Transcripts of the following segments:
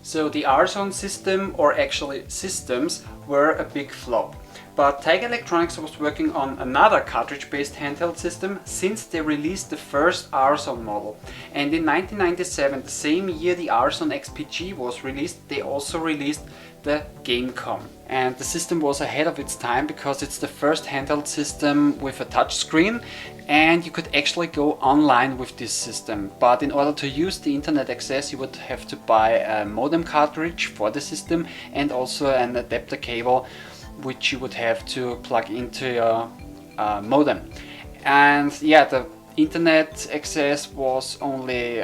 So the R-Zone system, or actually systems, were a big flop. But Tiger Electronics was working on another cartridge-based handheld system since they released the first R-Zone model. And in 1997, the same year the R-Zone XPG was released, they also released the Gamecom. And the system was ahead of its time because it's the first handheld system with a touchscreen, and you could actually go online with this system. But in order to use the internet access, you would have to buy a modem cartridge for the system and also an adapter cable, which you would have to plug into your modem. And yeah, the internet access was only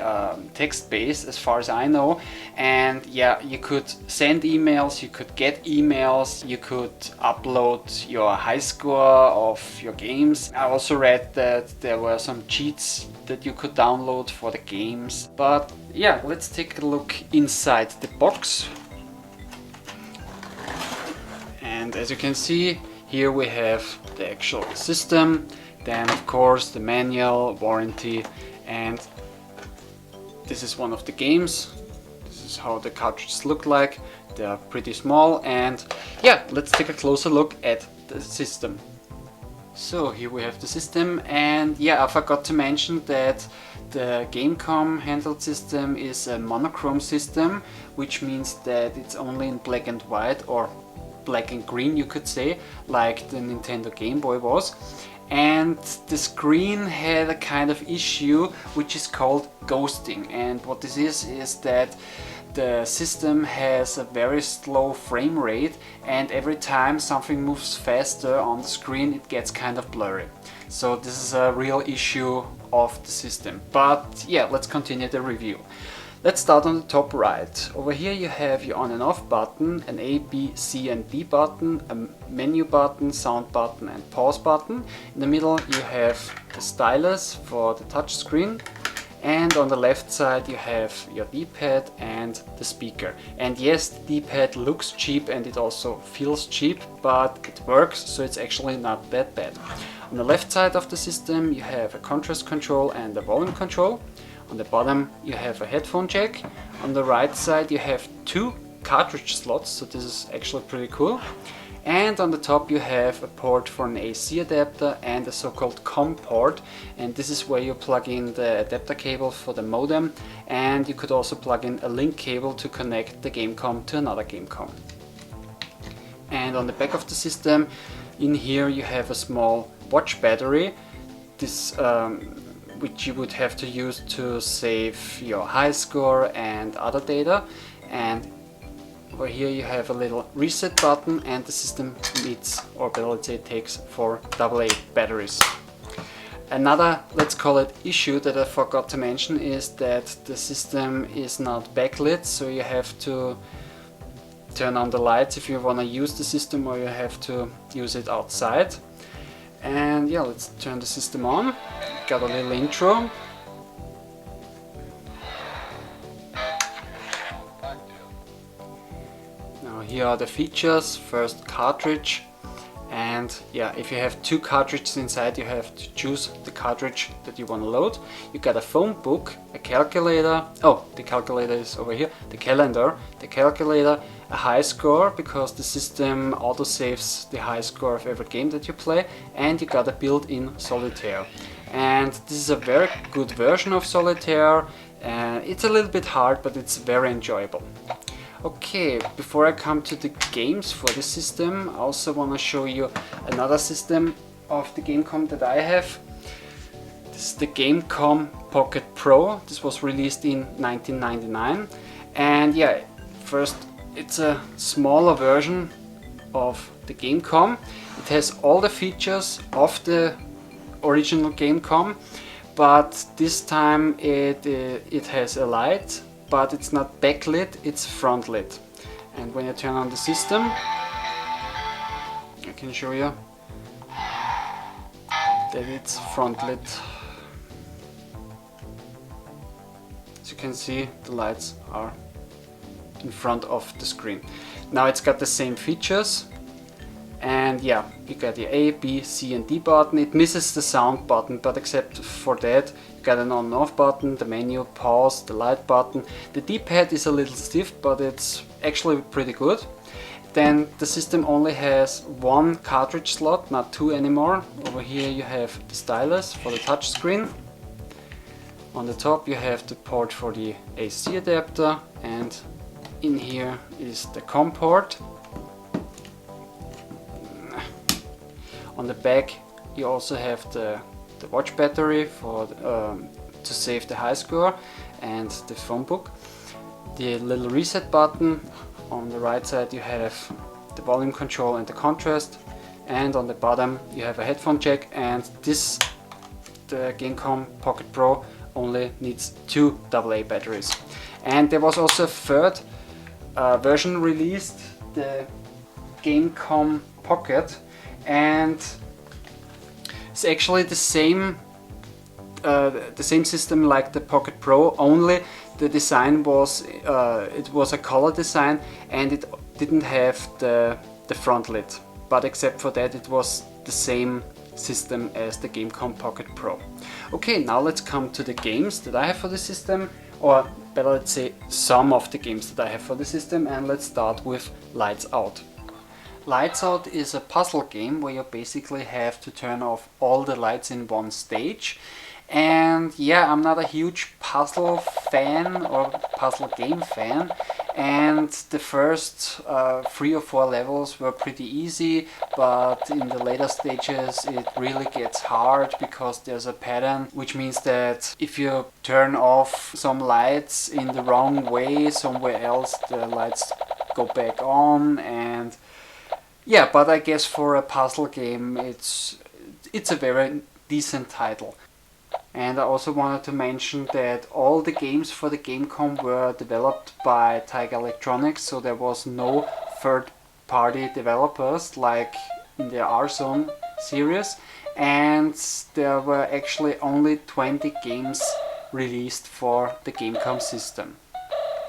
text-based as far as I know, and yeah, you could send emails, you could get emails, you could upload your high score of your games. I also read that there were some cheats that you could download for the games. But yeah, let's take a look inside the box. And as you can see, here we have the actual system, then of course the manual, warranty, and this is one of the games. This is how the cartridges look like. They are pretty small, and yeah, let's take a closer look at the system. So here we have the system, and yeah, I forgot to mention that the Gamecom handheld system is a monochrome system, which means that it's only in black and white, or black and green you could say, like the Nintendo Game Boy was. And the screen had a kind of issue which is called ghosting, and what this is that the system has a very slow frame rate, and every time something moves faster on the screen it gets kind of blurry. So this is a real issue of the system. But yeah, let's continue the review. Let's start on the top right. Over here you have your on and off button, an A, B, C and D button, a menu button, sound button and pause button. In the middle you have the stylus for the touch screen, and on the left side you have your D-pad and the speaker. And yes, the D-pad looks cheap and it also feels cheap, but it works, so it's actually not that bad. On the left side of the system you have a contrast control and a volume control. On the bottom you have a headphone jack. On the right side you have two cartridge slots, so this is actually pretty cool. And on the top you have a port for an AC adapter and a so-called COM port, and this is where you plug in the adapter cable for the modem, and you could also plug in a link cable to connect the Gamecom to another Gamecom. And on the back of the system, in here you have a small watch battery. This which you would have to use to save your high score and other data. And over here you have a little reset button, and the system needs, or let's say takes, 4 AA batteries. Another, let's call it, issue that I forgot to mention is that the system is not backlit, so you have to turn on the lights if you want to use the system, or you have to use it outside. And yeah, let's turn the system on. Got a little intro. Now here are the features. First, cartridge, and yeah, if you have 2 cartridges inside you have to choose the cartridge that you want to load. You got a phone book, a calculator, oh, the calculator is over here, the calendar, the calculator, a high score because the system autosaves the high score of every game that you play, and you got a built-in Solitaire. And this is a very good version of Solitaire. It's a little bit hard, but it's very enjoyable. Okay, before I come to the games for the system, I also want to show you another system of the Gamecom that I have. This is the Gamecom Pocket Pro. This was released in 1999, and yeah, first, it's a smaller version of the Gamecom. It has all the features of the original Gamecom, but this time it has a light, but it's not backlit, it's front lit. And when you turn on the system, I can show you that it's front lit. As you can see, the lights are in front of the screen. Now it's got the same features, And yeah, you got your A, B, C and D button. It misses the sound button, but except for that, you got an on and off button, the menu, pause, the light button. The D-pad is a little stiff, but it's actually pretty good. Then the system only has one cartridge slot, not two anymore. Over here you have the stylus for the touch screen. On the top you have the port for the AC adapter, and in here is the COM port. On the back you also have the watch battery for to save the high score, and the phone book. The little reset button. On the right side you have the volume control and the contrast, and on the bottom you have a headphone jack, and this, the Gamecom Pocket Pro, only needs two AA batteries. And there was also a third version released, the Gamecom Pocket, and it's actually the same system like the Pocket Pro, only the design was it was a color design, and it didn't have the front lid, but except for that it was the same system as the Gamecom Pocket Pro. Okay, now let's come to the games that I have for the system, or better let's say some of the games that I have for the system, and let's start with Lights Out. Lights Out is a puzzle game where you basically have to turn off all the lights in one stage. And yeah, I'm not a huge puzzle fan or puzzle game fan, and the first 3 or 4 levels were pretty easy, but in the later stages it really gets hard because there's a pattern, which means that if you turn off some lights in the wrong way, somewhere else the lights go back on. And yeah, but I guess for a puzzle game it's a very decent title. And I also wanted to mention that all the games for the Gamecom were developed by Tiger Electronics, so there was no third-party developers like in the R-Zone series, and there were actually only 20 games released for the Gamecom system.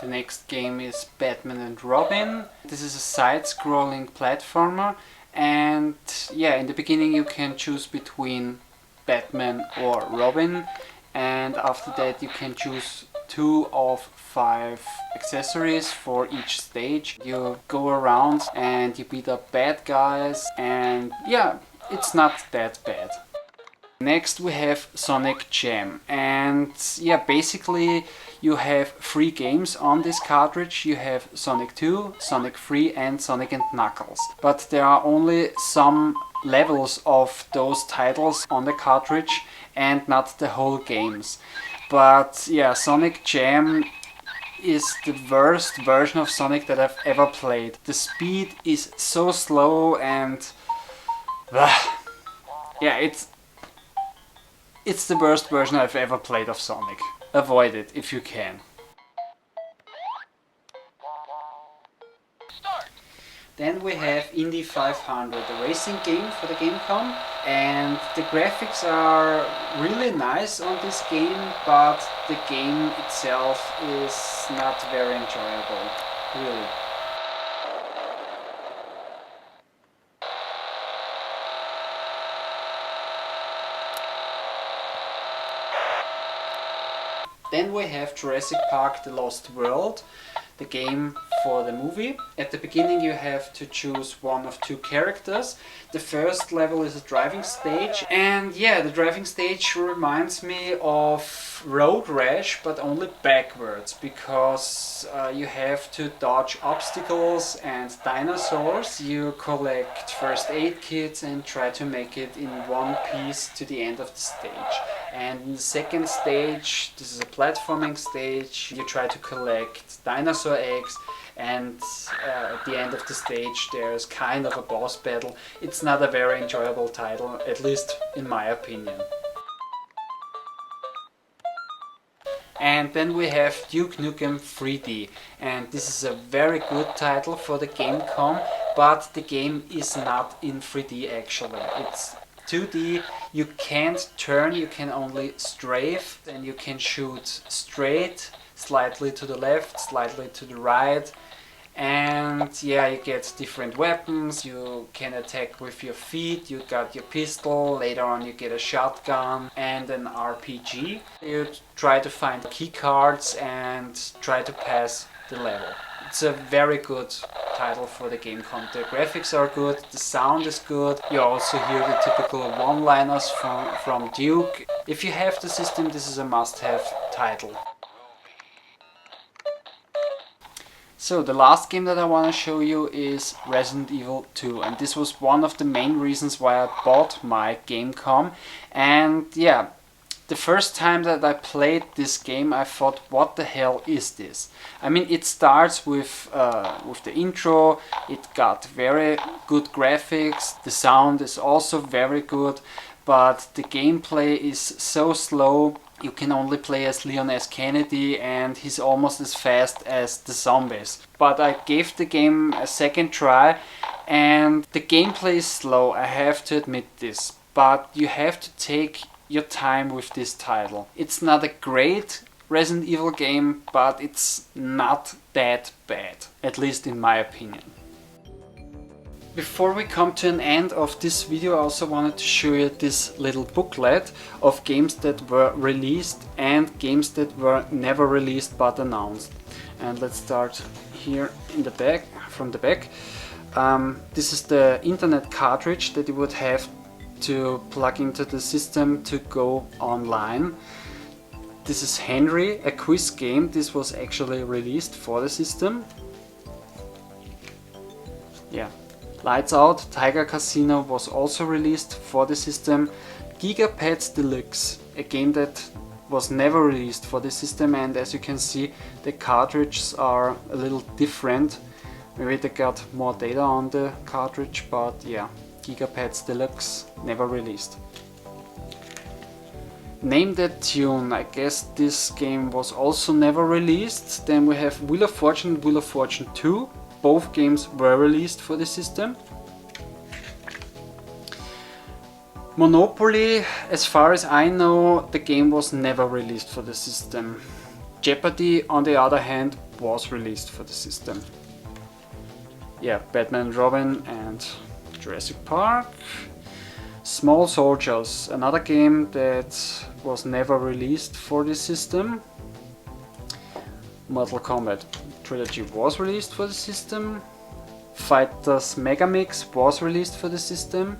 The next game is Batman and Robin. This is a side-scrolling platformer, and yeah, in the beginning you can choose between Batman or Robin, and after that you can choose 2 of 5 accessories for each stage. You go around and you beat up bad guys, and yeah, it's not that bad. Next we have Sonic Jam, and yeah, basically you have 3 games on this cartridge. You have Sonic 2, Sonic 3 and Sonic and Knuckles. But there are only some levels of those titles on the cartridge and not the whole games. But yeah, Sonic Jam is the worst version of Sonic that I've ever played. The speed is so slow, and yeah, it's the worst version I've ever played of Sonic. Avoid it if you can. Then we have Indy 500, a racing game for the Gamecom, and the graphics are really nice on this game, but the game itself is not very enjoyable, really. Then we have Jurassic Park: The Lost World, the game for the movie. At the beginning you have to choose one of 2 characters. The first level is a driving stage, and yeah, the driving stage reminds me of Road Rash, but only backwards, because you have to dodge obstacles and dinosaurs. You collect first aid kits and try to make it in one piece to the end of the stage. And in the second stage, this is a platforming stage, you try to collect dinosaur eggs, and at the end of the stage there's kind of a boss battle. It's not a very enjoyable title, at least in my opinion. And then we have Duke Nukem 3D, and this is a very good title for the Gamecom, but the game is not in 3D actually. It's 2D, you can't turn, you can only strafe, and you can shoot straight, slightly to the left, slightly to the right, And yeah, you get different weapons, you can attack with your feet, you got your pistol, later on you get a shotgun and an RPG. You try to find key cards and try to pass the level. It's a very good title for the Gamecom. The graphics are good, the sound is good, you also hear the typical one-liners from Duke. If you have the system, this is a must-have title. So the last game that I want to show you is Resident Evil 2, and this was one of the main reasons why I bought my Gamecom. And yeah, the first time that I played this game I thought, what the hell is this? I mean, it starts with the intro, it got very good graphics, the sound is also very good, but the gameplay is so slow. You can only play as Leon S. Kennedy and he's almost as fast as the zombies. But I gave the game a second try and the gameplay is slow, I have to admit this. But you have to take your time with this title. It's not a great Resident Evil game, but it's not that bad, at least in my opinion. Before we come to an end of this video, I also wanted to show you this little booklet of games that were released and games that were never released but announced. And let's start here in the back, from the back. This is the internet cartridge that you would have to plug into the system to go online. This is Henry, a quiz game. This was actually released for the system. Yeah. Lights Out, Tiger Casino was also released for the system. Gigapets Deluxe, a game that was never released for the system, and as you can see the cartridges are a little different. Maybe they got more data on the cartridge, but yeah, Gigapets Deluxe never released. Name That Tune, I guess this game was also never released. Then we have Wheel of Fortune and Wheel of Fortune 2. Both games were released for the system. Monopoly, as far as I know, the game was never released for the system. Jeopardy, on the other hand, was released for the system. Yeah, Batman and Robin and Jurassic Park. Small Soldiers, another game that was never released for the system. Mortal Kombat Trilogy was released for the system. Fighters Megamix was released for the system.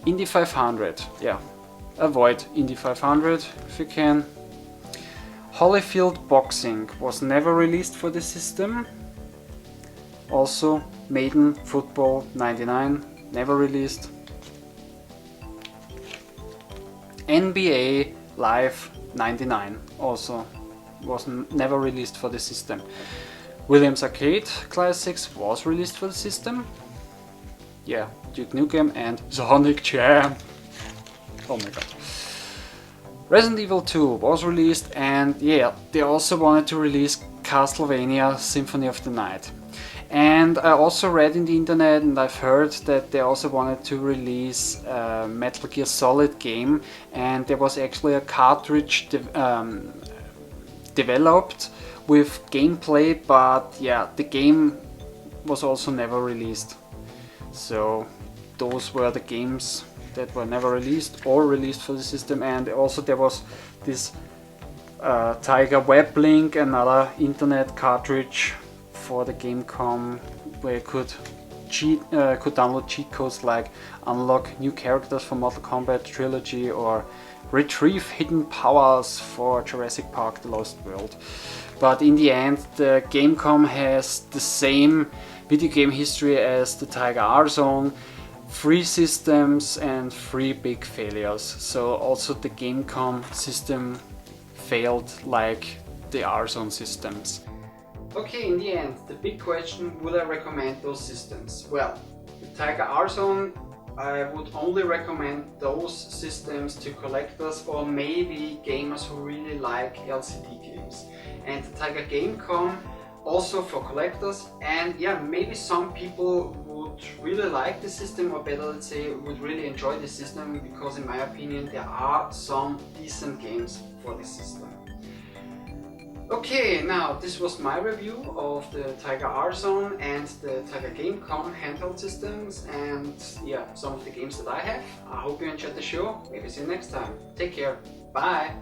Indy 500, yeah, avoid Indy 500 if you can. Holyfield Boxing was never released for the system. Also Maiden Football 99, never released. NBA Live 99 also was never released for the system. Williams Arcade Classics was released for the system. Yeah, Duke Nukem and Sonic Jam. Oh my god. Resident Evil 2 was released, and yeah, they also wanted to release Castlevania Symphony of the Night. And I also read in the internet and I've heard that they also wanted to release a Metal Gear Solid game, and there was actually a cartridge developed with gameplay, but yeah, the game was also never released. So those were the games that were never released or released for the system. And also there was this Tiger Web Link, another internet cartridge for the Gamecom, where you could download cheat codes like unlock new characters for Mortal Kombat Trilogy or retrieve hidden powers for Jurassic Park The Lost World. But in the end, the Gamecom has the same video game history as the Tiger R-Zone, 3 systems and 3 big failures. So also the Gamecom system failed like the R-Zone systems. Okay, in the end, the big question, would I recommend those systems? Well, the Tiger R-Zone, I would only recommend those systems to collectors or maybe gamers who really like LCD games. And the Tiger Gamecom also for collectors, and yeah, maybe some people would really like the system, or better let's say would really enjoy the system, because in my opinion there are some decent games for the system. Okay, now this was my review of the Tiger R-Zone and the Tiger Gamecom handheld systems, and yeah, some of the games that I have. I hope you enjoyed the show. Maybe see you next time. Take care. Bye.